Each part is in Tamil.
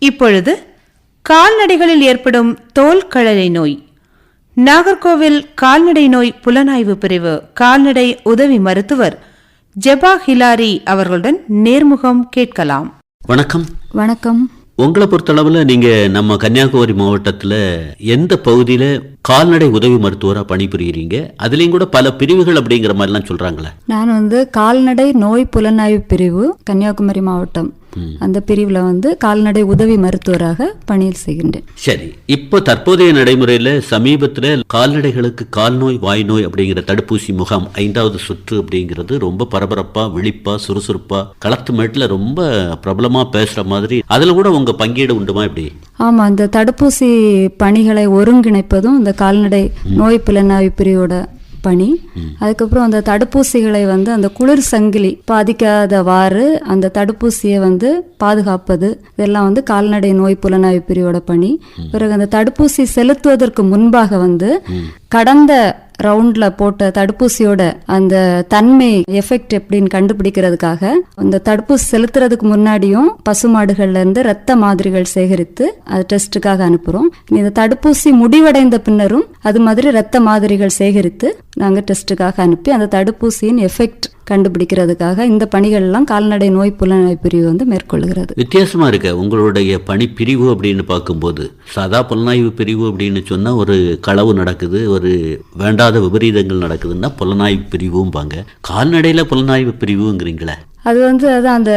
இப்பொழுது கால்நடைகளில் ஏற்படும் தோல் கழலை நோய். நாகர்கோவில் கால்நடை நோய் புலனாய்வு பிரிவு கால்நடை உதவி மருத்துவர் ஜெபா ஹிலாரி அவர்களுடன் நேர்முகம் கேட்கலாம். வணக்கம். வணக்கம். உங்களை பொறுத்தளவுல நீங்க நம்ம கன்னியாகுமரி மாவட்டத்துல எந்த பகுதியில கால்நடை உதவி மருத்துவரா பணிபுரியுறீங்க? அதுலயும் கூட பல பிரிவுகள் அப்படிங்கிற மாதிரி எல்லாம் சொல்றாங்களே. நான் கால்நடை நோய் புலனாய்வு பிரிவு கன்னியாகுமரி மாவட்டம் அந்த பிரிவுல கால்நடை உதவி மருத்துவராக பணியில் செய்கின்றேன். சரி, இப்போ தற்போதைய நடைமுறையில சமீபத்துல கால்நடைகளுக்கு கால் நோய் வாய் நோய் அப்படிங்கிற தடுப்பூசி முகாம் 5வது சுற்று அப்படிங்கிறது ரொம்ப பரபரப்பா விழிப்பா சுறுசுறுப்பா களத்து மேட்டுல ரொம்ப பிரபலமா பேசுற மாதிரி அதுல கூட உங்க பங்கீடு உண்டுமா? எப்படி? ஆமா, இந்த தடுப்பூசி பணிகளை ஒருங்கிணைப்பதும் இந்த கால்நடை நோய் புலனாய்வு பிரிவோட பணி. அதுக்கப்புறம் அந்த தடுப்பூசிகளை அந்த குளிர் சங்கிலி பாதிக்காதவாறு அந்த தடுப்பூசியை பாதுகாப்பது இதெல்லாம் கால்நடை நோய் புலனாய்வு பிரிவோட பணி. பிறகு அந்த தடுப்பூசி செலுத்துவதற்கு முன்பாக கடந்த ரவுண்ட்ல போட்ட தடுப்பூசியோட அந்த தன்மை எஃபெக்ட் எப்படின்னு கண்டுபிடிக்கிறதுக்காக அந்த தடுப்பூசி செலுத்துறதுக்கு முன்னாடியும் பசுமாடுகள்ல இருந்து ரத்த மாதிரிகள் சேகரித்து அது டெஸ்டுக்காக அனுப்புறோம். இந்த தடுப்பூசி முடிவடைந்த பின்னரும் அது மாதிரி ரத்த மாதிரிகள் சேகரித்து நாங்க டெஸ்டுக்காக அனுப்பி அந்த தடுப்பூசியின் எஃபெக்ட் கண்டுபிடிக்கிறதுக்காக இந்த பணிகள் எல்லாம் கால்நடை நோய் புலனாய்வு பிரிவு மேற்கொள்கிறது. வித்தியாசமா இருக்க உங்களுடைய பணி பிரிவு அப்படின்னு பார்க்கும்போது, சாதா புலனாய்வு பிரிவு அப்படின்னு சொன்னா ஒரு களவு நடக்குது, ஒரு வேண்டாத விபரீதங்கள் நடக்குதுன்னா புலனாய்வு பிரிவும்பாங்க. கால்நடையில புலனாய்வு பிரிவுங்கிறீங்களே, அது அதான் அந்த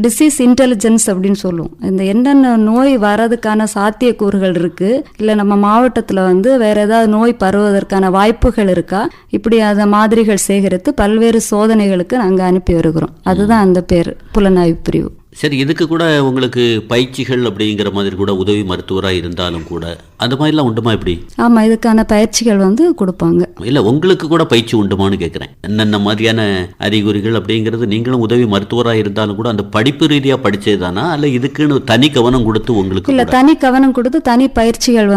டிசீஸ் இன்டெலிஜென்ஸ் அப்படின்னு சொல்லுவோம். இந்த என்னென்ன நோய் வர்றதுக்கான சாத்தியக்கூறுகள் இருக்கு, இல்லை நம்ம மாவட்டத்தில் வேற ஏதாவது நோய் பரவுவதற்கான வாய்ப்புகள் இருக்கா, இப்படி அந்த மாதிரிகள் சேகரித்து பல்வேறு சோதனைகளுக்கு நாங்கள் அனுப்பி வருகிறோம். அதுதான் அந்த பேர் புலனாய்வு பிரிவு. சரி, இதுக்கு கூட உங்களுக்கு பயிற்சிகள் அப்படிங்கிற மாதிரி கூட உதவி மருத்துவராக இருந்தாலும் கூட அந்த மாதிரிலாம் உண்டுமா? எப்படி? ஆமா, இதுக்கான பயிற்சிகள் கொடுப்பாங்க. இல்ல, உங்களுக்கு கூட பயிற்சி உண்டுமான்னு கேட்கிறேன். என்னென்ன மாதிரியான அறிகுறிகள் அப்படிங்கிறது நீங்களும் உதவி மருத்துவராக இருந்தாலும் கூட அந்த படிப்பு ரீதியா படிச்சதுதானா, அல்ல இதுக்குன்னு தனி கவனம் கொடுத்து உங்களுக்கு? இல்ல, தனி கவனம் கொடுத்து தனி பயிற்சிகள்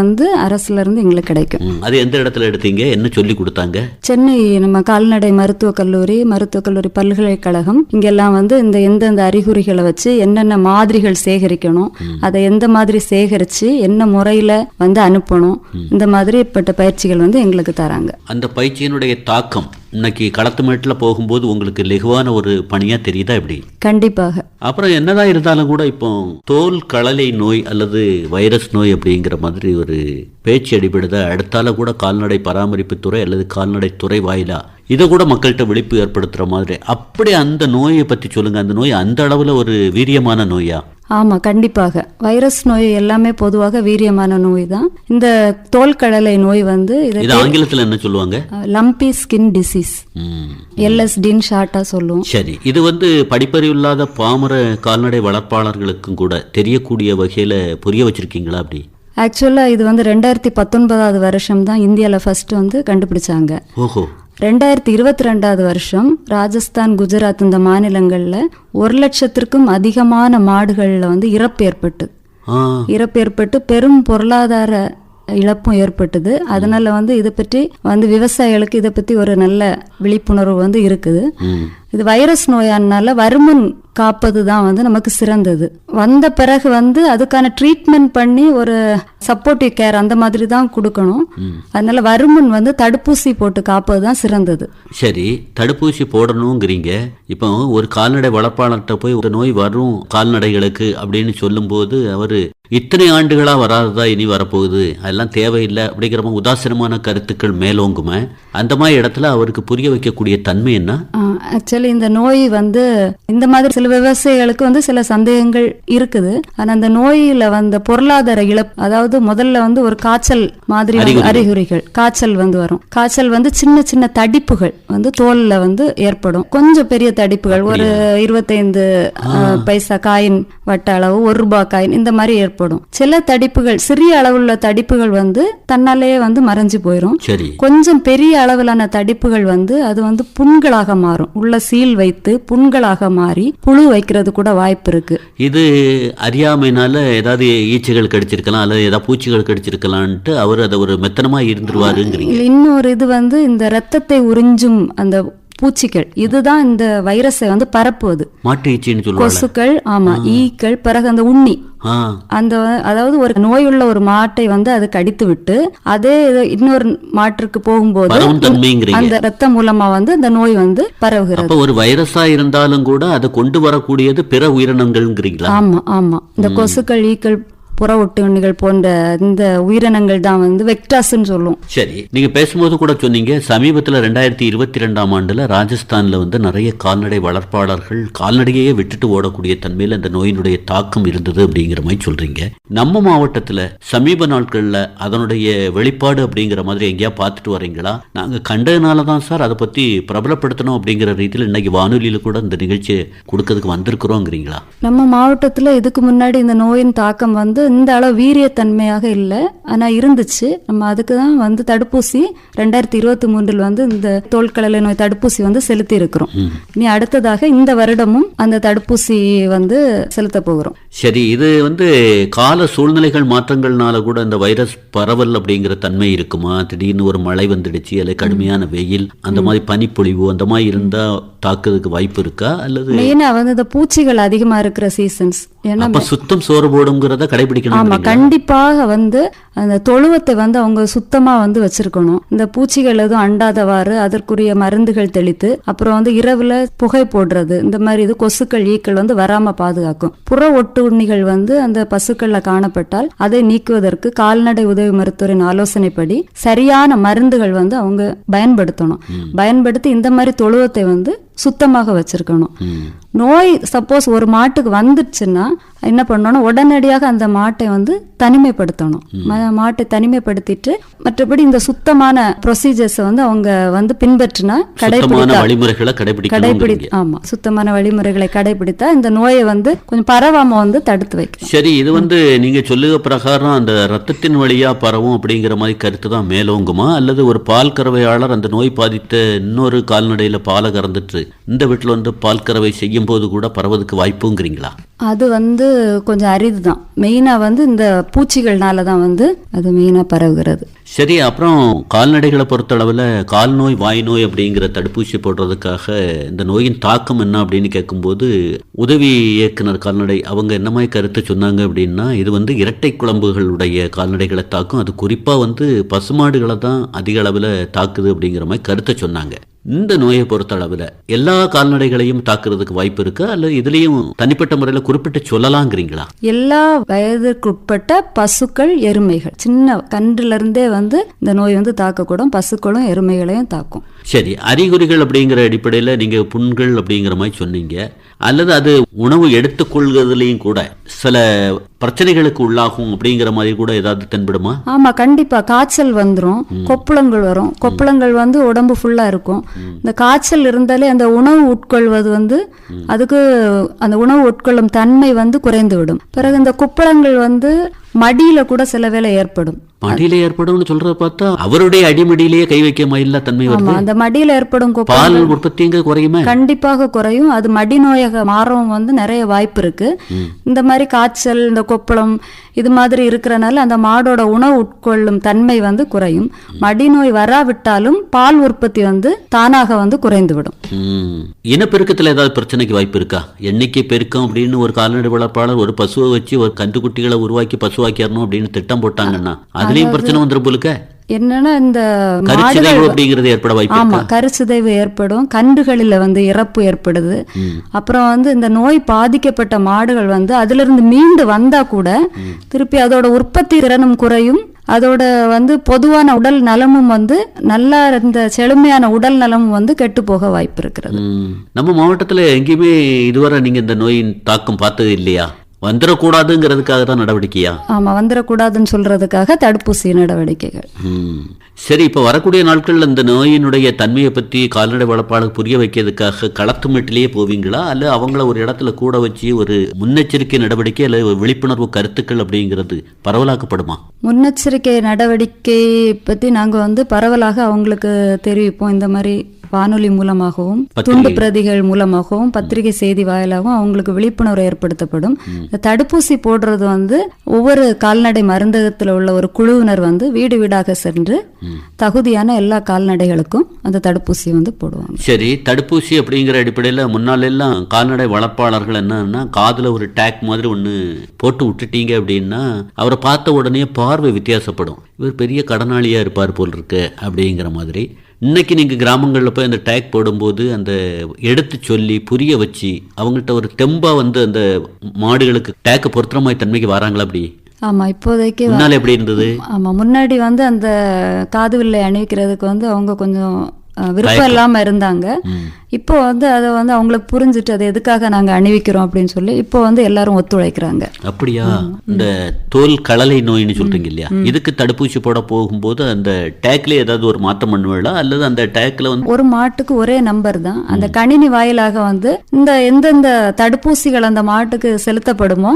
அரசுல இருந்து எங்களுக்கு கிடைக்கும். அது எந்த இடத்துல எடுத்தீங்க? என்ன சொல்லி கொடுத்தாங்க? சென்னை நம்ம கால்நடை மருத்துவக் கல்லூரி பல்கலைக்கழகம் இங்கெல்லாம் இந்த எந்தெந்த அறிகுறிகளை வச்சு என்னென்ன மாதிரிகள் சேகரிக்கணும், அதை எந்த மாதிரி சேகரிச்சு என்ன முறையில அனுப்பணும், இந்த மாதிரி பயிற்சிகள் எங்களுக்கு தராங்க. அந்த பயிற்சியினுடைய தாக்கம் இன்னைக்கு களத்து மேட்டுல போகும்போது உங்களுக்கு லெகுவான ஒரு பணியா தெரியுதா? எப்படி? கண்டிப்பாக. அப்புறம் என்னதான் இருந்தாலும் கூட இப்போ தோல் கழலை நோய் அல்லது வைரஸ் நோய் அப்படிங்கிற மாதிரி ஒரு பேச்சு அடிபடுதா, அடுத்தால கூட கால்நடை பராமரிப்பு துறை அல்லது கால்நடை துறை வாயிலா இதை கூட மக்கள்கிட்ட விழிப்பு ஏற்படுத்துற மாதிரி, அப்படி அந்த நோயை பத்தி சொல்லுங்க. அந்த நோய் அந்த அளவுல ஒரு வீரியமான நோயா? ஆமா, கண்டிப்பாக. வைரஸ் நோய் எல்லாமே பொதுவாக வீரியமான நோய் தான். இந்த தோல்கழலை நோய் இது ஆங்கிலத்துல என்ன சொல்லுவாங்க? லம்பி ஸ்கின் டிசீஸ், LSDன்னு ஷார்ட்டா சொல்லுவோம். சரி, இது படிப்பறிவு இல்லாத பாமர கால்நடை வளர்ப்பாளர்களுக்கும் கூட தெரியக்கூடிய வகையில புரிய வச்சிருக்கீங்களா? அப்படி ஆக்சுவலா இது 2019 வருஷம் தான் இந்தியால ஃபர்ஸ்ட் கண்டுபிடிச்சாங்க. ஓஹோ. 2022 வருஷம் ராஜஸ்தான், குஜராத் இந்த மாநிலங்கள்ல 100,000த்திற்கும் அதிகமான மாடுகள்ல இறப்பு ஏற்பட்டு பெரும் பொருளாதார இழப்பும் ஏற்பட்டது. அதனால இதை பற்றி விவசாயிகளுக்கு இதை பத்தி ஒரு நல்ல விழிப்புணர்வு இருக்குது. இது வைரஸ் நோயானால வருமுன் காப்பது தான் நமக்கு சிறந்தது. வந்த பிறகு அதுக்கான ட்ரீட்மெண்ட் பண்ணி ஒரு சப்போர்ட்டிவ் கேர் அந்த மாதிரி தான் கொடுக்கணும். அதனால வருமுன் தடுப்பூசி போட்டு காப்பது தான் சிறந்தது. சரி, தடுப்பூசி போடணுங்கிறீங்க. இப்போ ஒரு கால்நடை வளர்ப்பாளர்கிட்ட போய் ஒரு நோய் வரும் கால்நடைகளுக்கு அப்படின்னு சொல்லும் போது அவரு இத்தனை ஆண்டுகளா வராததா இனி வரப்போகுது, அதெல்லாம் தேவையில்லை அப்படிங்கிற உதாசீனமான கருத்துக்கள் மேலோங்குமே. அந்த மாதிரி இடத்துல அவருக்கு புரிய வைக்கக்கூடிய தன்மை என்ன? ஆக்சுவலி இந்த நோய் இந்த மாதிரி சில விவசாயிகளுக்கு சில சந்தேகங்கள் இருக்குது. ஆனா அந்த நோயில பொருளாதார இழப்பு, அதாவது முதல்ல ஒரு காய்ச்சல் மாதிரி அறிகுறிகள், காய்ச்சல் வரும். காய்ச்சல் சின்ன சின்ன தடிப்புகள் தோல்ல ஏற்படும். கொஞ்சம் பெரிய தடிப்புகள், ஒரு 25 பைசா காயின் வட்ட அளவு, 1 ரூபாய் காயின் இந்த மாதிரி ஏற்படும். சில தடிப்புகள், சிறிய அளவுள்ள தடிப்புகள் தன்னாலேயே மறைஞ்சு போயிடும். கொஞ்சம் பெரிய அளவிலான தடிப்புகள் அது புண்களாக மாறும். உள்ள சீல் வைத்து புண்களாக மாறி புழு வைக்கிறது கூட வாய்ப்பு இருக்கு. இது அறியாமைனால ஏதாவது ஈச்சைகள் கடிச்சிருக்கலாம் அல்லது ஏதாவது பூச்சிகள் கடிச்சிருக்கலான்ட்டு அவர் அதை ஒரு மெத்தனமா இருந்துருவாருங்கிறீங்க. இன்னொரு இது இந்த ரத்தத்தை உறிஞ்சும் அந்த பூச்சிகள் இதுதான் இந்த வைரஸை வந்து பரப்புவது. மாட்டு ஈச்சின்னு சொல்லுவாங்க. கொசுக்கள், ஆமா, ஈக்கள், பிறகு அந்த உண்ணி, அந்த அதாவது ஒரு நோயுள்ள ஒரு மாட்டை வந்து அது கடித்து விட்டு அதே இன்னொரு மாட்டிற்கு போகும்போது அந்த ரத்தம் மூலமா வந்து இந்த நோய் வந்து பரவுகிறது. ஒரு வைரஸா இருந்தாலும் கூட அதை கொண்டு வரக்கூடியது பிற உயிரினங்கள்ங்கிறீங்களா? ஆமா ஆமா, இந்த கொசுக்கள், ஈக்கள், புற ஒட்டுண்ணிகள் போன்ற இந்த உயிரினங்கள் தான் வந்து வெக்டாஸ்ன்னு சொல்லுவோம். சரி, நீங்க பேசும்போது கூட சொன்னீங்க சமீபத்தில் 2022ஆம் ஆண்டுல ராஜஸ்தான்ல வந்து நிறைய கால்நடை வளர்ப்பாளர்கள் கால்நடையே விட்டுட்டு ஓடக்கூடிய தன்மையில இந்த நோயினுடைய தாக்கம் இருந்தது அப்படிங்கிற மாதிரி சொல்றீங்க. நம்ம மாவட்டத்துல சமீப நாட்கள்ல அதனுடைய வெளிப்பாடு அப்படிங்கிற மாதிரி எங்கேயா பார்த்துட்டு வரீங்களா? நாங்க கண்டதுனாலதான் சார் அதை பத்தி பிரபலப்படுத்தணும் அப்படிங்கிற ரீதியில் இன்னைக்கு வானொலியில கூட இந்த நிகழ்ச்சியை கொடுக்கறதுக்கு வந்திருக்கிறோங்கிறீங்களா? நம்ம மாவட்டத்துல இதுக்கு முன்னாடி இந்த நோயின் தாக்கம் வந்து இந்த அளவு வீரியத்தன்மையாக இல்லை, ஆனா இருந்துச்சு. நம்ம அதுக்கு தான் வந்து தடுப்பூசி 2023 வந்து இந்த தோல்கழலை நோய் தடுப்பூசி வந்து செலுத்தி இருக்கிறோம். இனி அடுத்ததாக இந்த வருடமும் அந்த தடுப்பூசி வந்து செலுத்த போகிறோம். சரி, இது வந்து கால சூழ்நிலைகள் மாற்றங்கள்னால கூட இந்த வைரஸ் பரவல் அப்படிங்கிற தன்மை இருக்குமா? திடீர்னு ஒரு மழை வந்துடுச்சு, அல்லது கடுமையான வெயில், அந்த மாதிரி பனிப்பொழிவு அந்த மாதிரி இருந்தா தாக்குறதுக்கு வாய்ப்பு இருக்கா? அல்லது மெயினா வந்து இந்த பூச்சிகள் அதிகமா இருக்கிற சீசன்ஸ், சுத்தம் சோறு போடுங்கிறத கடைபிடிக்கணும். ஆமா, கண்டிப்பாக வந்து அந்த தொழுவத்தை வந்து அவங்க சுத்தமா வந்து வச்சிருக்கணும். இந்த பூச்சிகள் எதுவும் அண்டாதவாறு அதற்குரிய மருந்துகள் தெளித்து, அப்புறம் வந்து இரவுல புகை போடுறது, இந்த மாதிரி இது கொசுக்கள், ஈக்கள் வந்து வராம பாதுகாக்கும். புற ஒட்டு உண்ணிகள் வந்து அந்த பசுக்கள்ல காணப்பட்டால் அதை நீக்குவதற்கு கால்நடை உதவி மருத்துவரின் ஆலோசனைப்படி சரியான மருந்துகள் வந்து அவங்க பயன்படுத்தணும். பயன்படுத்தி இந்த மாதிரி தொழுவத்தை வந்து சுத்தமாக வச்சிருக்கணும். நோய் சப்போஸ் ஒரு மாட்டுக்கு வந்துடுச்சுன்னா என்ன பண்ணணும், உடனடியாக அந்த மாட்டை வந்து தனிமைப்படுத்தணும். மாட்டை தனிமைப்படுத்திட்டு மற்றபடி இந்த சுத்தமான ப்ரொசீஜர்ஸ் வந்து அவங்க வந்து பின்பற்றினா ஆமா, சுத்தமான வழிமுறைகளை கடைபிடித்தா இந்த நோயை வந்து கொஞ்சம் பரவாம வந்து தடுத்து வைக்கும். சரி, இது வந்து நீங்க சொல்லுக பிரகாரம் அந்த ரத்தத்தின் வழியா பரவும் அப்படிங்கிற மாதிரி கருத்து தான் மேலோங்குமா? அல்லது ஒரு பால் கறவையாளர் அந்த நோய் பாதித்த இன்னொரு கால்நடையில பாலை கறந்துட்டு இந்த வீட்டுல வந்து பால் கறவை செய்யும் போது கூட பரவதுக்கு வாய்ப்புங்கிறீங்களா? அது வந்து கொஞ்சம் அரிது தான். மெயினா வந்து இந்த பூச்சிகள்னால தான் வந்து அது மெயினா பரவுகிறது. சரி, அப்புறம் கால்நடைகளை பொறுத்தளவில் கால் நோய், வாய் நோய் அப்படிங்கிற தடுப்பூசி போடுறதுக்காக இந்த நோயின் தாக்கம் என்ன அப்படின்னு கேட்கும்போது உதவி இயக்குனர் கால்நடை அவங்க என்ன மாதிரி கருத்து சொன்னாங்க அப்படின்னா, இது வந்து இரட்டை குழம்புகளுடைய கால்நடைகளை தாக்கும், அது குறிப்பாக வந்து பசுமாடுகளை தான் அதிக அளவில் தாக்குது அப்படிங்கிற மாதிரி கருத்தை சொன்னாங்க. இந்த நோயை பொறுத்தளவில் எல்லா கால்நடைகளையும் தாக்குறதுக்கு வாய்ப்பு இருக்கு, அல்லது இதுலயும் தனிப்பட்ட முறையில் குறிப்பிட்டு சொல்லலாங்கிறீங்களா? எல்லா வயதுக்குட்பட்ட பசுக்கள், எருமைகள், சின்ன கன்றுல இருந்தே வந்து இந்த நோய் வந்து தாக்கக்கூடும். பசுக்களும் எருமைகளையும் தாக்கும். சரி, அறிகுறிகள் அப்படிங்கிற அடிப்படையில் நீங்க புண்கள் அப்படிங்கிற மாதிரி சொன்னீங்க, அல்லது அது உணவு எடுத்துக்கொள்வதிலையும் கூட சில பிரச்சனைகளுக்கு உள்ளாகும் அப்படிங்கிற மாதிரி கூட ஏதாவது தென்படுமா? ஆமா, கண்டிப்பா காய்ச்சல் வந்துடும், கொப்புளங்கள் வரும். கொப்புளங்கள் வந்து உடம்பு ஃபுல்லா இருக்கும். இந்த காய்ச்சல் இருந்தாலே அந்த உணவு உட்கொள்வது வந்து அதுக்கு அந்த உணவு உட்கொள்ளும் தன்மை வந்து குறைந்து விடும். பிறகு இந்த கொப்புளங்கள் வந்து மடியில கூட சில வேளை ஏற்படும். மடியில ஏற்படும் சொல்றத பார்த்தா அவருடைய அடிமடியிலேயே கை வைக்க மயில தன்மை வருது. அந்த மடியில ஏற்படும் பால் உற்பத்தி குறையுமே, கண்டிப்பாக குறையும். அது மடி நோயாக மாறவும் வந்து நிறைய வாய்ப்பு இருக்கு. இந்த மாதிரி காய்ச்சல், இந்த கொப்பளம் இது மாதிரி இருக்கிறனால அந்த மாடோட உணவு உட்கொள்ளும் தன்மை வந்து குறையும். மடி நோய் வராவிட்டாலும் பால் உற்பத்தி வந்து தானாக வந்து குறைந்து விடும். இனப்பெருக்கத்துல ஏதாவது பிரச்சனைக்கு வாய்ப்பு இருக்கா? எண்ணிக்கை பெருக்கம் அப்படின்னு ஒரு கால்நடை வளர்ப்பாளர் ஒரு பசுவை வச்சு ஒரு கன்றுக்குட்டிகளை உருவாக்கி பசுவாக்கிடணும் அப்படின்னு திட்டம் போட்டாங்கன்னா அதுலயும் பிரச்சனை வந்துரும் போலுக்க. என்னன்னா இந்த கருச்சிதைவு ஏற்படும், கன்றுகளில் வந்து இறப்பு ஏற்படுது. அப்புறம் வந்து இந்த நோய் பாதிக்கப்பட்ட மாடுகள் வந்து அதுல இருந்து மீண்டு வந்தா கூட திருப்பி அதோட உற்பத்தி திறனும் குறையும். அதோட வந்து பொதுவான உடல் நலமும் வந்து நல்லா இருந்த செழுமையான உடல் நலமும் வந்து கெட்டு போக வாய்ப்பு இருக்கிறது. நம்ம மாவட்டத்துல எங்கேயுமே இதுவரை நீங்க இந்த நோயின் தாக்கம் பார்த்தது இல்லையா? வந்துடக்கூடாதுங்கிறதுக்காக தான் நடவடிக்கையா? ஆமா, வந்துடக்கூடாதுன்னு சொல்றதுக்காக தடுப்பூசி நடவடிக்கைகள். சரி, இப்ப வரக்கூடிய நாட்கள்ல இந்த நோயினுடைய தன்மையை பத்தி கால்நடை வளர்ப்பாளர் புரிய வைக்கிறதுக்காக களத்து மீட்டிலேயே போவீங்களா, அல்ல அவங்கள ஒரு இடத்துல கூட வச்சு ஒரு முன்னெச்சரிக்கை நடவடிக்கை அல்ல விழிப்புணர்வு கருத்துக்கள் அப்படிங்கிறது பரவலாக்கப்படுமா? முன்னெச்சரிக்கை நடவடிக்கை பத்தி நாங்க வந்து பரவலாக அவங்களுக்கு தெரிவிப்போம். இந்த மாதிரி வானொலி மூலமாகவும் துண்டு பிரதிகள் மூலமாகவும் பத்திரிகை செய்தி வாயிலாகவும் அவங்களுக்கு விழிப்புணர்வு ஏற்படுத்தப்படும். இந்த தடுப்பூசி போடுறது வந்து ஒவ்வொரு கால்நடை மருந்தகத்தில் உள்ள ஒரு குழுவினர் வந்து வீடு வீடாக சென்று தகுதியான எல்லா கால்நடைகளுக்கும் அந்த தடுப்பூசி வந்து போடுவாங்க. சரி, தடுப்பூசி அப்படிங்கிற அடிப்படையில் முன்னால எல்லாம் கால்நடை வளர்ப்பாளர்கள் என்னன்னா காதுல ஒரு டேக் மாதிரி ஒன்று போட்டு விட்டுட்டீங்க அப்படின்னா அவரை பார்த்த உடனே பார்வை வித்தியாசப்படும். இவர் பெரிய கடனாளியா இருப்பார் போல் இருக்கு அப்படிங்கிற மாதிரி. இன்னைக்கு நீங்கள் கிராமங்களில் போய் அந்த டேக் போடும்போது அந்த எடுத்து சொல்லி புரிய வச்சு அவங்கள்ட்ட ஒரு தெம்பா வந்து அந்த மாடுகளுக்கு டேக்கு பொருத்தமாய் தன்மைக்கு வராங்களா? அப்படி ஆமா, இப்போதைக்கு முன்னால எப்படி இருந்தது? ஆமா, முன்னாடி வந்து அந்த காது வில்லை அணிவிக்கிறதுக்கு வந்து அவங்க கொஞ்சம் விருப்பம் இல்லாம இருந்தாங்க. இப்போ வந்து அதை வந்து அவங்களுக்கு புரிஞ்சுட்டு அதை எதுக்காக நாங்க அணிவிக்கிறோம் அப்படின்னு சொல்லி இப்போ வந்து எல்லாரும் ஒத்துழைக்கிறாங்க. அப்படியா? இந்த தோல் களலை நோய்னு சொல்றீங்க இல்லையா, இதுக்கு தடுப்பூசி போட போகும்போது அந்த டேக்ல ஏதாவது ஒரு மாற்றம் பண்ணுவீங்களா அல்லது அந்த டேக்ல வந்து ஒரு மாட்டுக்கு ஒரே நம்பர் தான் அந்த கணினி வாயிலாக வந்து இந்த எந்தெந்த தடுப்பூசிகள் அந்த மாட்டுக்கு செலுத்தப்படுமோ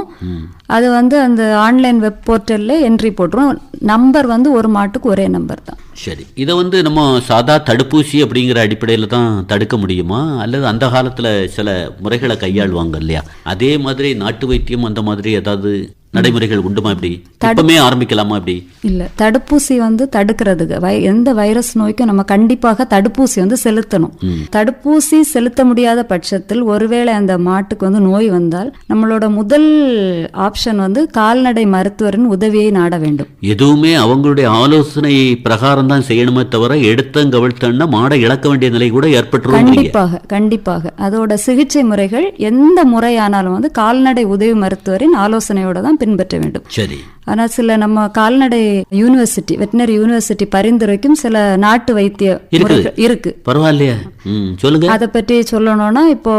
அது வந்து அந்த ஆன்லைன் வெப் போர்ட்டல்ல என்ட்ரி போட்டுரும். நம்பர் வந்து ஒரு மாட்டுக்கு ஒரே நம்பர் தான். சரி, இதை வந்து நம்ம சாதா தடுப்பூசி அப்படிங்கிற அடிப்படையில் தான் தடுக்க முடியுமா அல்லது அந்த காலத்தில் சில முறைகளை கையாளுவாங்க இல்லையா, அதே மாதிரி நாட்டு வைத்தியம் அந்த மாதிரி ஏதாவது நடைமுறைகள் உண்டுமா? இப்படி இப்பமே ஆரம்பிக்கலாமா? இப்படி இல்ல, தடுப்பூசி வந்து தடுக்கிறதுக்கு எந்த வைரஸ் நோய்க்கும் நம்ம கண்டிப்பாக தடுப்பூசி வந்து செலுத்தணும். தடுப்பூசி செலுத்த முடியாத பட்சத்தில் ஒருவேளை அந்த மாட்டுக்கு வந்து நோய் வந்தால் நம்மளோட முதல் ஆப்ஷன் வந்து கால்நடை மருத்துவரின் உதவியை நாட வேண்டும். எதுவுமே அவங்களுடைய ஆலோசனை பிரகாரம் தான் செய்யணுமே தவிர எடுத்தங்கவிழ்த்தன்னா மாடை இழக்க வேண்டிய நிலை கூட ஏற்பட்டுரும். கண்டிப்பாக கண்டிப்பாக அதோட சிகிச்சை முறைகள் எந்த முறையானாலும் வந்து கால்நடை உதவி மருத்துவரின் ஆலோசனையோட தான் பின்பற்ற வேண்டும். சரி, ஆனா சில நம்ம கால்நடை யூனிவர்சிட்டி வெட்டினரி யூனிவர்சிட்டி பரிந்துரைக்கும் சில நாட்டு வைத்திய இருக்கு. பரவாயில்லையா? சொல்லுங்க. அதை பற்றி சொல்லணும்னா இப்போ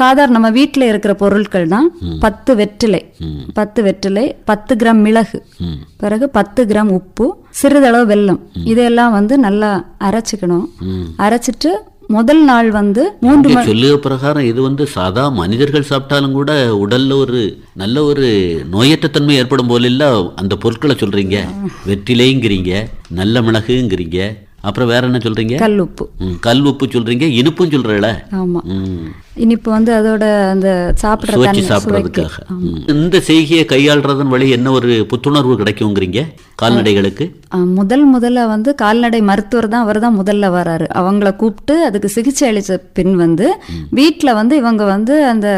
சாதாரண நம்ம வீட்டுல இருக்கிற பொருட்கள் தான் 10 வெற்றிலை 10 கிராம் மிளகு, பிறகு 10 கிராம் உப்பு, சிறிதளவு வெல்லம், இதெல்லாம் வந்து நல்லா அரைச்சுக்கணும். அரைச்சிட்டு முதல் நாள் வந்து 3 சொல்லுக பிரகாரம் இது வந்து சாதா மனிதர்கள் சாப்பிட்டாலும் கூட உடல்ல ஒரு நல்ல ஒரு நோயற்ற தன்மை ஏற்படும் போல இல்ல அந்த பொருட்களை சொல்றீங்க. வெற்றிலைங்கிறீங்க, நல்ல மிளகுங்கிறீங்க, அப்புறம் வேற என்ன சொல்றீங்க? கல் உப்பு சொல்றீங்க, இனிப்பும் சொல்றீங்களா? ஆமா, இனிப்பு வந்து அதோட அந்த சாப்பிடுறதுக்காக. இந்த செய்கையை கையாளுறதன் வழி என்ன ஒரு புத்துணர்வு கிடைக்குங்கிறீங்க கால்நடைகளுக்கு? முதல்ல வந்து கால்நடை மருத்துவர் தான், அவர் தான் முதல்ல வராரு. அவங்கள கூப்பிட்டு அதுக்கு சிகிச்சை அளிச்ச பின் வந்து வீட்டுல வந்து இவங்க வந்து அந்த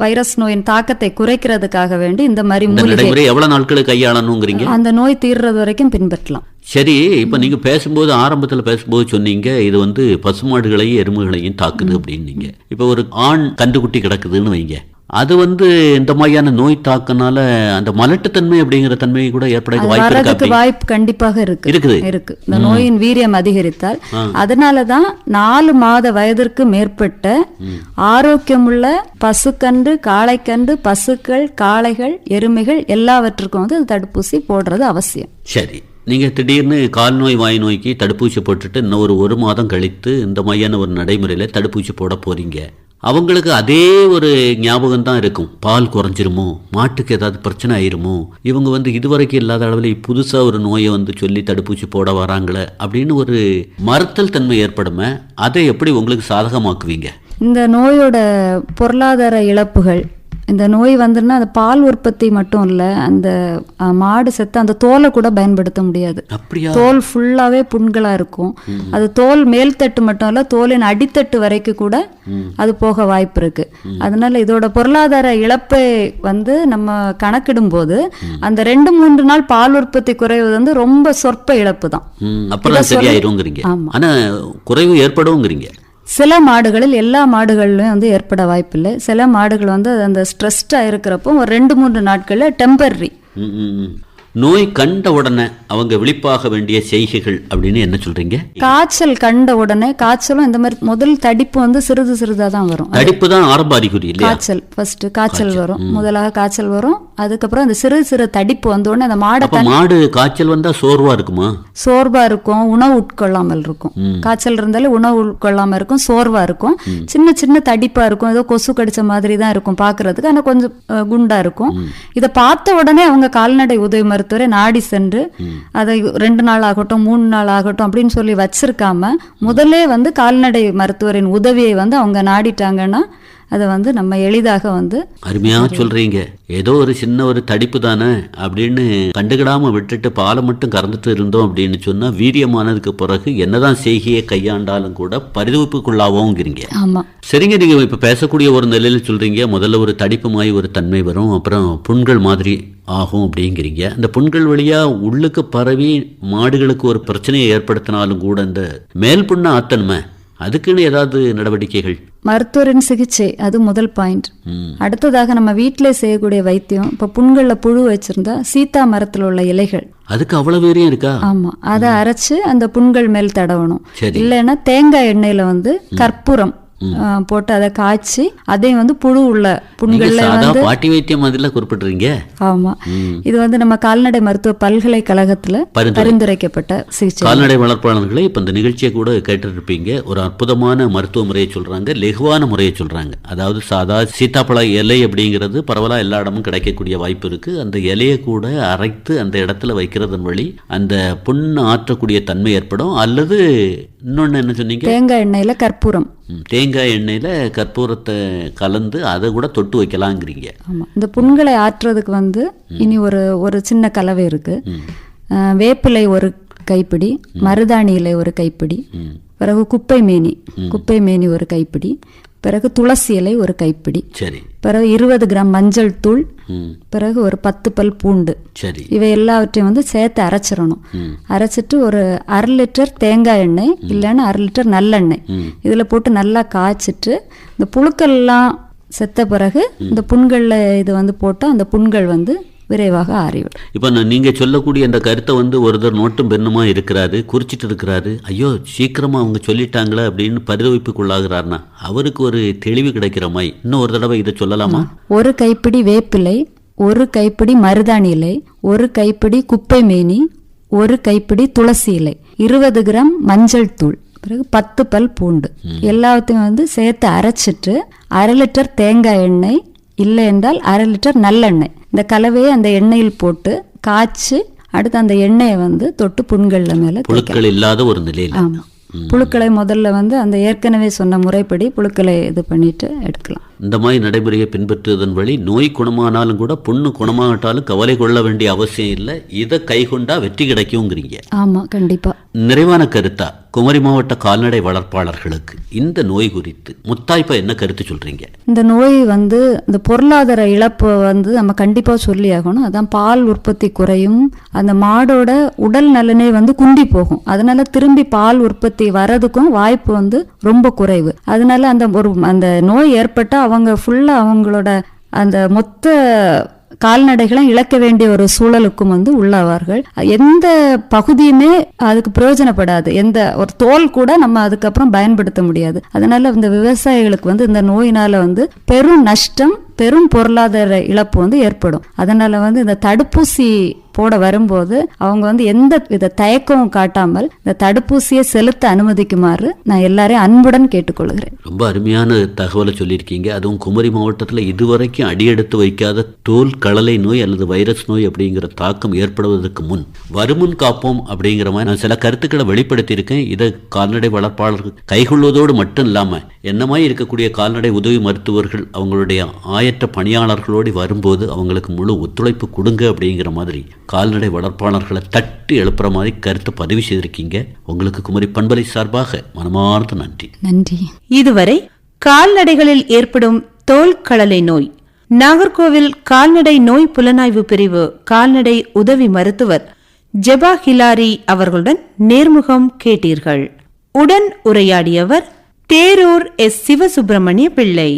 வைரஸ் நோயின் தாக்கத்தை குறைக்கிறதுக்காக வேண்டி இந்த மாதிரி மூலிகை எவ்வளவு நாட்களுக்கு கையாளணுங்கிறீங்க? அந்த நோய் தீர்றது வரைக்கும் பின்பற்றலாம். சரி, இப்ப நீங்க பேசும்போது ஆரம்பத்தில் பேசும்போது சொன்னீங்க இது வந்து பசுமாடுகளையும் எருமைகளையும் தாக்குது அப்படின்னீங்க. இப்ப ஒரு ஆண் கண்டுகுட்டி கிடக்குதுன்னு வைங்க, அது வந்து இந்த மாதிரியான நோய் தாக்கனால அந்த மலட்டுத்தன்மை அப்படிங்கிற தன்மை கூட ஏற்பட வாய்ப்பு கண்டிப்பாக இருக்கு. இந்த நோயின் வீரியம் அதிகரித்தால் அதனாலதான் 4 மாத வயதிற்கு மேற்பட்ட ஆரோக்கியமுள்ள பசுக்கன்று, காளைக்கன்று, பசுக்கள், காளைகள், எருமைகள் எல்லாவற்றுக்கும் வந்து தடுப்பூசி போடுறது அவசியம். சரி, நீங்கள் திடீர்னு கால் நோய் வாய் நோய்க்கு தடுப்பூசி போட்டுட்டு இன்னும் ஒரு மாதம் கழித்து இந்த மாதிரியான ஒரு நடைமுறையில் தடுப்பூசி போட போறீங்க. அவங்களுக்கு அதே ஒரு ஞாபகம் தான் இருக்கும். பால் குறைஞ்சிருமோ, மாட்டுக்கு ஏதாவது பிரச்சனை ஆயிருமோ, இவங்க வந்து இதுவரைக்கும் இல்லாத அளவில் புதுசாக ஒரு நோயை வந்து சொல்லி தடுப்பூசி போட வராங்களே அப்படின்னு ஒரு மறுத்தல் தன்மை ஏற்படுமே. அதை எப்படி உங்களுக்கு சாதகமாக்குவீங்க? இந்த நோயோட பொருளாதார இழப்புகள், இந்த நோய் வந்துன்னா அந்த பால் உற்பத்தி மட்டும் இல்லை, அந்த மாடு செத்து அந்த தோலை கூட பயன்படுத்த முடியாது. தோல் ஃபுல்லாவே புண்களா இருக்கும். அது தோல் மேல்தட்டு மட்டும் இல்ல, தோலின் அடித்தட்டு வரைக்கும் கூட அது போக வாய்ப்பு இருக்கு. அதனால இதோட பொருளாதார இழப்பை வந்து நம்ம கணக்கிடும் போது அந்த 2-3 நாள் பால் உற்பத்தி குறைவது வந்து ரொம்ப சொற்ப இழப்பு தான். குறைவு ஏற்படுங்கிறீங்க. சில மாடுகளில், எல்லா மாடுகளிலும் வந்து ஏற்பட வாய்ப்பில்லை. சில மாடுகள் வந்து அந்த ஸ்ட்ரெஸ்டா இருக்கிறப்போ ஒரு 2-3 நாட்கள்ல டெம்பரரி. நோய் கண்ட உடனே அவங்க விழிப்பாக வேண்டிய செய்கைகள் அப்படின்னு என்ன சொல்றீங்க? காய்ச்சல் கண்ட உடனே, காய்ச்சலும் இந்த மாதிரி முதல் தடிப்பு வந்து சிறிதா தான் வரும். தடிப்பு தான் ஆரம்ப அறிகுறி இல்லையா? காய்ச்சல் ஃபர்ஸ்ட் காய்ச்சல் வரும், முதலாக காய்ச்சல் வரும். அதுக்கப்புறம் அந்த சிறு தடிப்பு வந்த உடனே அந்த மாடு காய்ச்சல் வந்தா சோர்வா இருக்குமா? சோர்வா இருக்கும், உணவு உட்கொள்ளாமல் இருக்கும். காய்ச்சல் இருந்தாலே உணவு உட்கொள்ளாம இருக்கும், சோர்வா இருக்கும், சின்ன தடிப்பா இருக்கும், ஏதோ கொசு கடிச்ச மாதிரி தான் இருக்கும் பாக்குறதுக்கு, ஆனா கொஞ்சம் குண்டா இருக்கும். இதை பார்த்த உடனே அவங்க கால்நடை உதவி மருத்துவரை நாடி சென்று அதை 2 நாள் ஆகட்டும் 3 நாள் ஆகட்டும் அப்படின்னு சொல்லி வச்சிருக்காம முதல்ல வந்து கால்நடை மருத்துவரின் உதவியை வந்து அவங்க நாடிட்டாங்கன்னா அதை வந்து நம்ம எளிதாக வந்து அருமையா சொல்றீங்க. ஏதோ ஒரு சின்ன ஒரு தடிப்பு தானே அப்படின்னு கண்டுக்கிடாம விட்டுட்டு பாலை மட்டும் கறந்துட்டு இருந்தோம் அப்படின்னு சொன்னா வீரியமானதுக்கு பிறகு என்னதான் செய்கையை கையாண்டாலும் கூட பரிதவிப்புக்குள்ளாவோங்கிறீங்க. ஆமா சரிங்க, நீங்க இப்ப பேசக்கூடிய ஒரு நிலையில சொல்றீங்க முதல்ல ஒரு தடிப்பு மாதிரி ஒரு தன்மை வரும், அப்புறம் புண்கள் மாதிரி ஆகும் அப்படிங்கிறீங்க. அந்த புண்கள் வழியா உள்ளுக்கு பரவி மாடுகளுக்கு ஒரு பிரச்சனையை ஏற்படுத்தினாலும் கூட இந்த மேல் புண்ணை ஆத்தன்மை அதுக்குன்னு ஏதாவது நடவடிக்கைகள்? மருத்துவரின் சிகிச்சை அது முதல் பாயிண்ட். அடுத்ததாக நம்ம வீட்டிலே செய்யக்கூடிய வைத்தியம், இப்ப புண்கள்ல புழு வச்சிருந்தா சீத்தா மரத்துல உள்ள இலைகள், அதுக்கு அவ்வளவு வீரியம் இருக்கா? ஆமா, அதை அரைச்சு அந்த புண்கள் மேல் தடவணும். இல்லைன்னா தேங்காய் எண்ணெயில வந்து கற்பூரம் போட்டு அதை காய்ச்சி அதையும் வந்து புழு உள்ள புண்கள்ல வந்து பாட்டி வைத்தியம் அதில் குறிப்பிட்டுறீங்க. ஆமா, இது வந்து நம்ம கால்நடை மருத்துவ பல்கலைக்கழகத்துல பரிந்துரைக்கப்பட்ட சிகிச்சை. கால்நடை வளர்ப்பாளர்களை இப்ப இந்த நிகழ்ச்சியை கூட கேட்டு இருப்பீங்க. ஒரு அற்புதமான மருத்துவ முறையை சொல்றாங்க, லெகுவான முறையை சொல்றாங்க. அதாவது சாதா சீத்தாப்பழ இலை அப்படிங்கிறது பரவலா எல்லா இடமும் கிடைக்கக்கூடிய வாய்ப்பு இருக்கு. அந்த இலையை கூட அரைத்து அந்த இடத்துல வைக்கிறதன் வழி அந்த புண்ணு ஆற்றக்கூடிய தன்மை ஏற்படும். அல்லது இன்னொன்னு என்ன சொன்னீங்க? தேங்காய் எண்ணெயில கற்பூரம், தேங்காய் எண்ணெயில கற்பூரத்தை கலந்து அதை கூட தொட்டு வைக்கலாங்கிறீங்க. ஆமா, இந்த புண்களை ஆற்றுறதுக்கு வந்து இனி ஒரு சின்ன கலவை இருக்கு. வேப்பிலை ஒரு கைப்பிடி, மருதாணி இலை ஒரு கைப்பிடி, பிறகு குப்பை மேனி ஒரு கைப்பிடி, பிறகு துளசி இலை ஒரு கைப்பிடி, சரி, பிறகு 20 கிராம் மஞ்சள் தூள், பிறகு ஒரு 10 பல் பூண்டு, சரி, இவை எல்லாவற்றையும் வந்து சேர்த்து அரைச்சிடணும். அரைச்சிட்டு ஒரு 1/2 லிட்டர் தேங்காய் எண்ணெய் இல்லைன்னா 1/2 லிட்டர் நல்லெண்ணெய் இதுல போட்டு நல்லா காய்ச்சிட்டு இந்த புழுக்கள்லாம் செத்த பிறகு இந்த புண்கள்ல இது வந்து போட்டா அந்த புண்கள் வந்து விரைவாக ஆறிவிடும். இப்போ நீங்க சொல்லக்கூடிய அந்த கருத்தை வந்து ஒருத்தர் நோட்டும் பெண்ணுமா இருக்கிறாரு, குறிச்சிட்டு இருக்கிறாரு, ஐயோ சீக்கிரமா அவங்க சொல்லிட்டாங்களே அப்படின்னு பரிதவிப்புக்குள்ளாகிறாருன்னா அவருக்கு ஒரு தெளிவு கிடைக்கிற மாதிரி இன்னும் ஒரு தடவை இதை சொல்லலாமா? ஒரு கைப்பிடி வேப்பிலை, ஒரு கைப்பிடி மருதாணி இலை, ஒரு கைப்பிடி குப்பை மேனி, ஒரு கைப்பிடி துளசி இலை, 20 கிராம் மஞ்சள் தூள், பிறகு 10 பல் பூண்டு எல்லாத்தையும் வந்து சேர்த்து அரைச்சிட்டு 1/2 லிட்டர் தேங்காய் எண்ணெய் இல்லை என்றால் 1/2 லிட்டர் நல்லெண்ணெய் இந்த கலவையை அந்த எண்ணெயில் போட்டு காய்ச்சி அடுத்து அந்த எண்ணெயை வந்து தொட்டு புண்கள்ல மேல புழுக்கள் இல்லாத ஒரு நிலையில். ஆமா, புழுக்களை முதல்ல வந்து அந்த ஏற்கனவே சொன்ன முறைப்படி புழுக்களை இது பண்ணிட்டு எடுக்கலாம். இந்த மாதிரி நடைமுறையை பின்பற்றுவதன் வழி நோய் குணமானாலும் கூட புண்ணு குணமாகட்டாலும் கவலை கொள்ள வேண்டிய அவசியம் இல்லை. இதை கைகொண்டா வெற்றி கிடைக்குங்கிறீங்க. ஆமா, கண்டிப்பா. நிறைவான கருத்தா குமரி மாவட்ட கால்நடை வளர்ப்பாளர்களுக்கு இந்த நோய் குறித்து முத்தாய்ப்பா என்ன கருத்து சொல்றீங்க? இந்த நோய் வந்து இந்த பொருளாதார இழப்பு வந்து நம்ம கண்டிப்பா சொல்லி ஆகணும். அதான் பால் உற்பத்தி குறையும், அந்த மாடோட உடல் நலனே வந்து குண்டி போகும். அதனால திரும்பி பால் உற்பத்தி வரதுக்கும் வாய்ப்பு வந்து ரொம்ப குறைவு. அதனால அந்த நோய் ஏற்பட்டா அவங்க ஃபுல்லா அவங்களோட அந்த மொத்த கால்நடைகளை இழக்க வேண்டிய ஒரு சூழலுக்கும் வந்து உள்ளாவார்கள். எந்த பகுதியுமே அதுக்கு பிரயோஜனப்படாது, எந்த ஒரு தோல் கூட நம்ம அதுக்கப்புறம் பயன்படுத்த முடியாது. அதனால இந்த விவசாயிகளுக்கு வந்து இந்த நோயினால வந்து பெரும் நஷ்டம், பெரும் பொருளாதார இழப்பு வந்து ஏற்படும். அதனால வந்து இந்த தடுப்பூசி போட வரும்போது அவங்க வந்து எந்த வித தயக்கமும் காட்டாமல் இந்த தடுப்பூசியை செலுத்த அனுமதிக்குமாறு நான் எல்லாரையும் அன்புடன் கேட்டுக்கொள்கிறேன். ரொம்ப அருமையான தகவலை சொல்லியிருக்கீங்க. அதுவும் குமரி மாவட்டத்தில் இதுவரைக்கும் அடியெடுத்து வைக்காத தோல் களலை நோய் அல்லது வைரஸ் நோய் அப்படிங்கிற தாக்கம் ஏற்படுவதற்கு முன் வருமுன் காப்போம் அப்படிங்கிற மாதிரி நான் சில கருத்துக்களை வெளிப்படுத்தியிருக்கேன். இதை கால்நடை வளர்ப்பாளர்கள் கைகொள்வதோடு மட்டும் இல்லாமல் என்ன மாதிரி இருக்கக்கூடிய கால்நடை உதவி மருத்துவர்கள் அவங்களுடைய ஆயற்ற பணியாளர்களோடு வரும்போது அவங்களுக்கு முழு ஒத்துழைப்பு கொடுங்க அப்படிங்கிற மாதிரி கால்நடை வளர்ப்பாளர்களை தட்டி எழுப்புற மாதிரி கருத்தை பதிவு செய்திருக்கீங்க. உங்களுக்கு குமரி பண்பலை சார்பாக மனமார்ந்த நன்றி. நன்றி. இதுவரை கால்நடைகளில் ஏற்படும் தோல் களலை நோய், நாகர்கோவில் கால்நடை நோய் புலனாய்வு பிரிவு கால்நடை உதவி மருத்துவர் ஜெபா ஹிலாரி அவர்களுடன் நேர்முகம் கேட்டீர்கள். உடன் உரையாடியவர் தேரூர் எஸ். சிவசுப்பிரமணிய பிள்ளை.